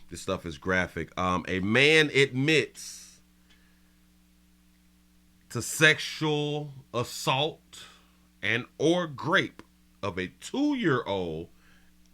This stuff is graphic. A man admits to sexual assault and or grape of a 2-year-old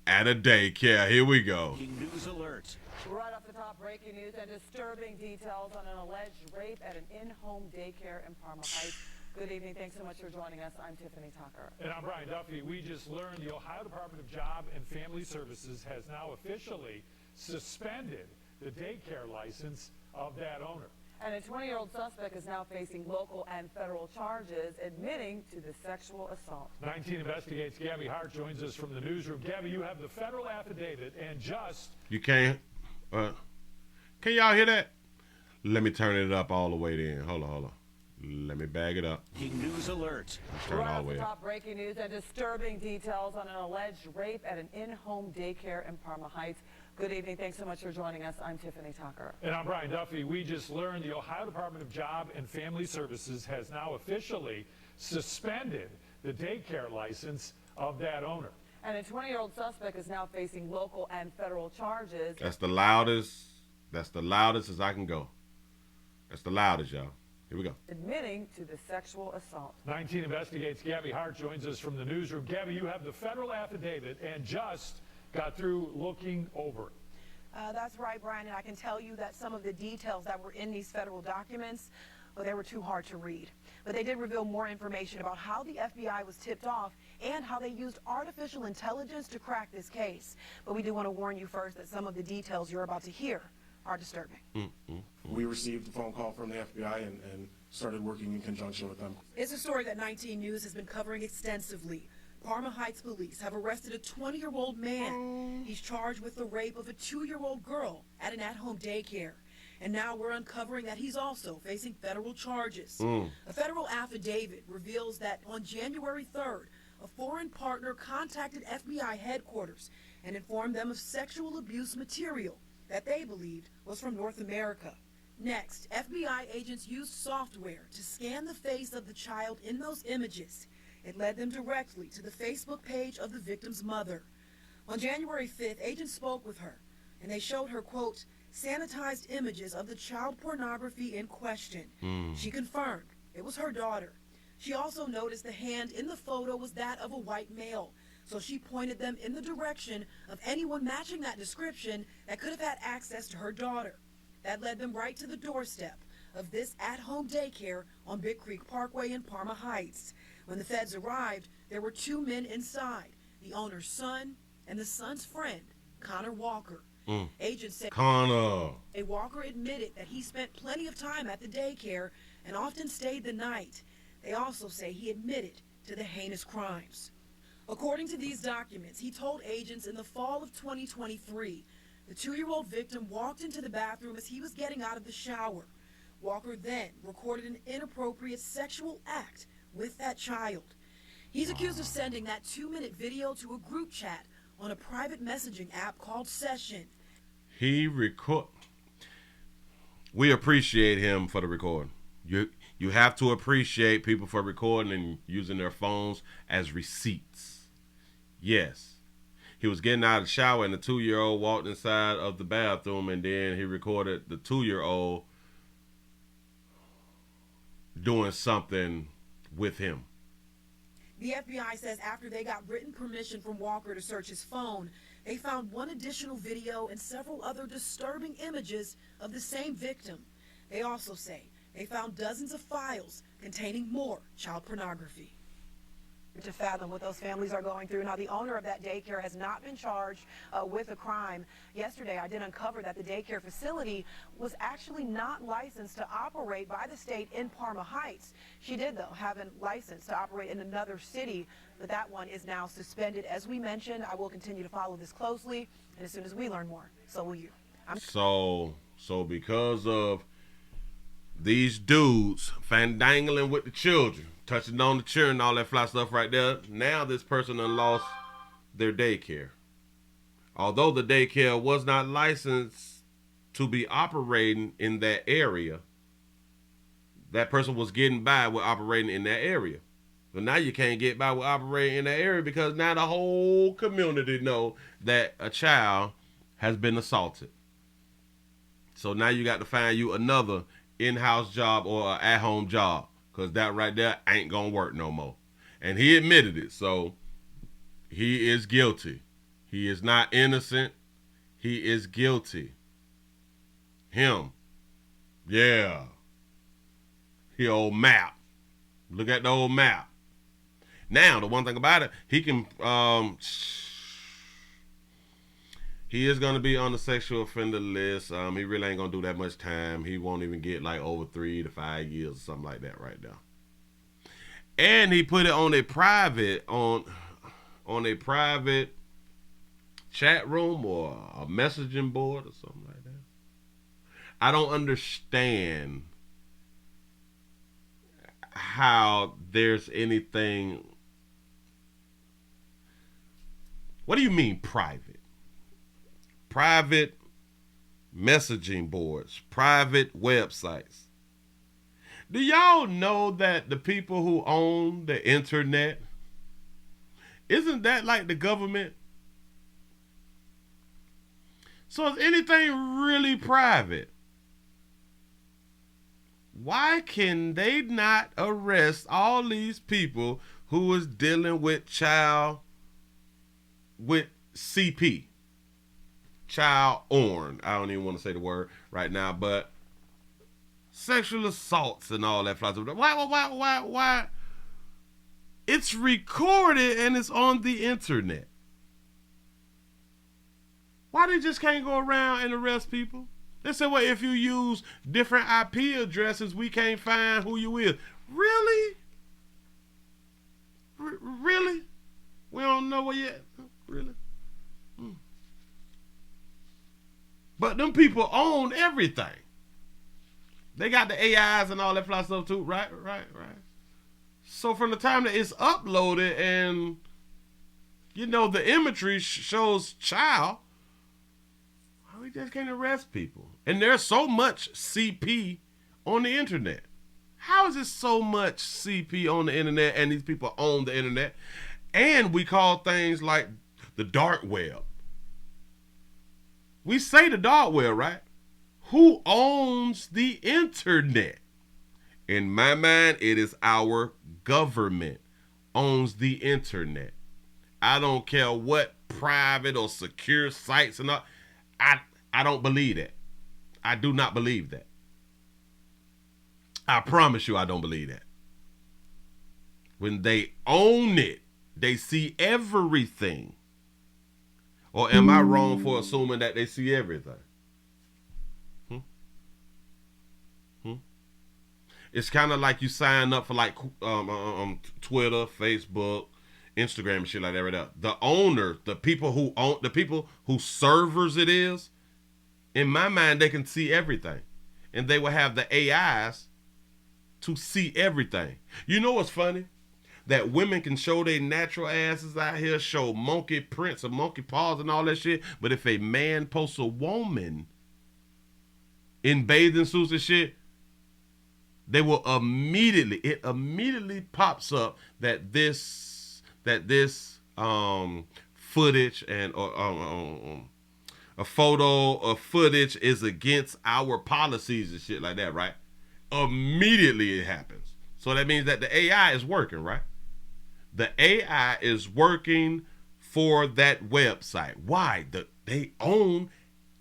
at a daycare. Here we go. News alert. Right off the top, breaking news and disturbing details on an alleged rape at an in-home daycare in Parma Heights. Good evening. Thanks so much for joining us. I'm Tiffany Tucker. And I'm Brian Duffy. We just learned the Ohio Department of Job and Family Services has now officially suspended the daycare license of that owner. And a 20-year-old suspect is now facing local and federal charges, admitting to the sexual assault. 19 Investigates Gabby Hart joins us from the newsroom. Gabby, you have the federal affidavit and just... You can't? Can y'all hear that? Let me turn it up all the way then. Hold on. Let me bag it up. News alert. Turn it Right all off the way the up. top, breaking news and disturbing details on an alleged rape at an in-home daycare in Parma Heights. Good evening. Thanks so much for joining us. I'm Tiffany Tucker. And I'm Brian Duffy. We just learned the Ohio Department of Job and Family Services has now officially suspended the daycare license of that owner. And a 20-year-old suspect is now facing local and federal charges. That's the loudest as I can go. That's the loudest, y'all. Here we go. Admitting to the sexual assault. 19 Investigates Gabby Hart joins us from the newsroom. Gabby, you have the federal affidavit and just got through looking over it. That's right, Brian, and I can tell you that some of the details that were in these federal documents, well, they were too hard to read. But they did reveal more information about how the FBI was tipped off and how they used artificial intelligence to crack this case. But we do want to warn you first that some of the details you're about to hear are disturbing. We received a phone call from the FBI and started working in conjunction with them. It's a story that 19 News has been covering extensively. Parma Heights police have arrested a 20-year-old man. He's charged with the rape of a 2-year-old girl at an at-home daycare. And now we're uncovering that he's also facing federal charges. A federal affidavit reveals that on January 3rd, a foreign partner contacted FBI headquarters and informed them of sexual abuse material that they believed was from North America. Next, FBI agents used software to scan the face of the child in those images. It led them directly to the Facebook page of the victim's mother. On January 5th, agents spoke with her, and they showed her, quote, sanitized images of the child pornography in question. She confirmed it was her daughter. She also noticed the hand in the photo was that of a white male, so she pointed them in the direction of anyone matching that description that could have had access to her daughter. That led them right to the doorstep of this at-home daycare on Big Creek Parkway in Parma Heights. When the feds arrived, there were 2 men inside, the owner's son and the son's friend, Connor Walker. Agents said Connor Walker admitted that he spent plenty of time at the daycare and often stayed the night. They also say he admitted to the heinous crimes. According to these documents, he told agents in the fall of 2023, the 2-year-old victim walked into the bathroom as he was getting out of the shower. Walker then recorded an inappropriate sexual act with that child. He's accused of sending that 2-minute video to a group chat on a private messaging app called Session. We appreciate him for the recording. You have to appreciate people for recording and using their phones as receipts. Yes. He was getting out of the shower and the 2-year-old walked inside of the bathroom, and then he recorded the 2-year-old doing something with him. The FBI says after they got written permission from Walker to search his phone, they found one additional video and several other disturbing images of the same victim. They also say they found dozens of files containing more child pornography. To fathom what those families are going through. Now, the owner of that daycare has not been charged with a crime. Yesterday, I did uncover that the daycare facility was actually not licensed to operate by the state in Parma Heights. She did, though, have a license to operate in another city, but that one is now suspended. As we mentioned, I will continue to follow this closely, and as soon as we learn more, so will you. So because of these dudes fandangling with the children, touching on the children, all that fly stuff right there, now this person done lost their daycare. Although the daycare was not licensed to be operating in that area, that person was getting by with operating in that area. So now you can't get by with operating in that area because now the whole community know that a child has been assaulted. So now you got to find you another in-house job or an at-home job, because that right there ain't gonna work no more. And he admitted it, so he is guilty. He is not innocent. He is guilty. Him. Yeah. He old map. Look at the old map. Now, the one thing about it, he can, he is going to be on the sexual offender list. He really ain't going to do that much time. He won't even get like over 3 to 5 years or something like that right now. And he put it on a private, on a private chat room or a messaging board or something like that. I don't understand how there's anything. What do you mean private? Private messaging boards, private websites. Do y'all know that the people who own the internet, isn't that like the government? So is anything really private? Why can they not arrest all these people who is dealing with CP? Child porn. I don't even want to say the word right now, but sexual assaults and all that. Why? It's recorded and it's on the internet. Why they just can't go around and arrest people? They said, well, if you use different IP addresses, we can't find who you is. Really? Really? We don't know where yet? Really? But them people own everything. They got the AIs and all that fly stuff too, right? So from the time that it's uploaded and, you know, the imagery shows child, we just can't arrest people. And there's so much CP on the internet. How is there so much CP on the internet and these people own the internet? And we call things like the dark web. We say the dark web, right? Who owns the internet? In my mind, it is our government owns the internet. I don't care what private or secure sites and all. I don't believe that. I do not believe that. I promise you I don't believe that. When they own it, they see everything. Or am I wrong for assuming that they see everything? It's kind of like you sign up for like Twitter, Facebook, Instagram and shit like that right now. The owner, the people who own, the people whose servers it is, in my mind, they can see everything. And they will have the AIs to see everything. You know what's funny? That women can show their natural asses out here, show monkey prints and monkey paws and all that shit. But if a man posts a woman in bathing suits and shit, they will immediately pops up that this footage and a photo of footage is against our policies and shit like that, right? Immediately it happens. So that means that the AI is working, right? The AI is working for that website. Why? They own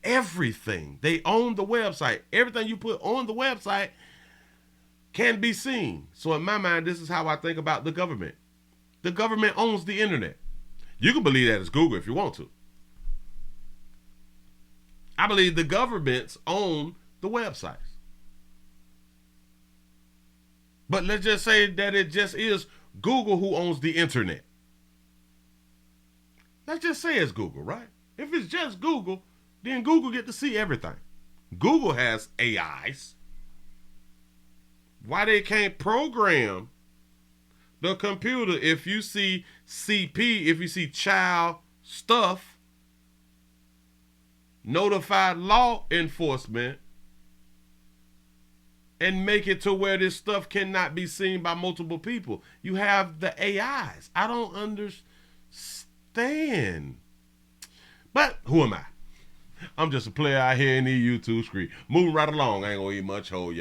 everything. They own the website. Everything you put on the website can be seen. So in my mind, this is how I think about the government. The government owns the internet. You can believe that it's Google if you want to. I believe the governments own the websites. But let's just say that it just is Google who owns the internet. Let's just say it's Google, right? If it's just Google, then Google get to see everything. Google has AIs. Why they can't program the computer if you see CP, if you see child stuff, notify law enforcement and make it to where this stuff cannot be seen by multiple people? You have the AIs. I don't understand. But who am I? I'm just a player out here in the YouTube street. Moving right along. I ain't gonna eat much, hold you.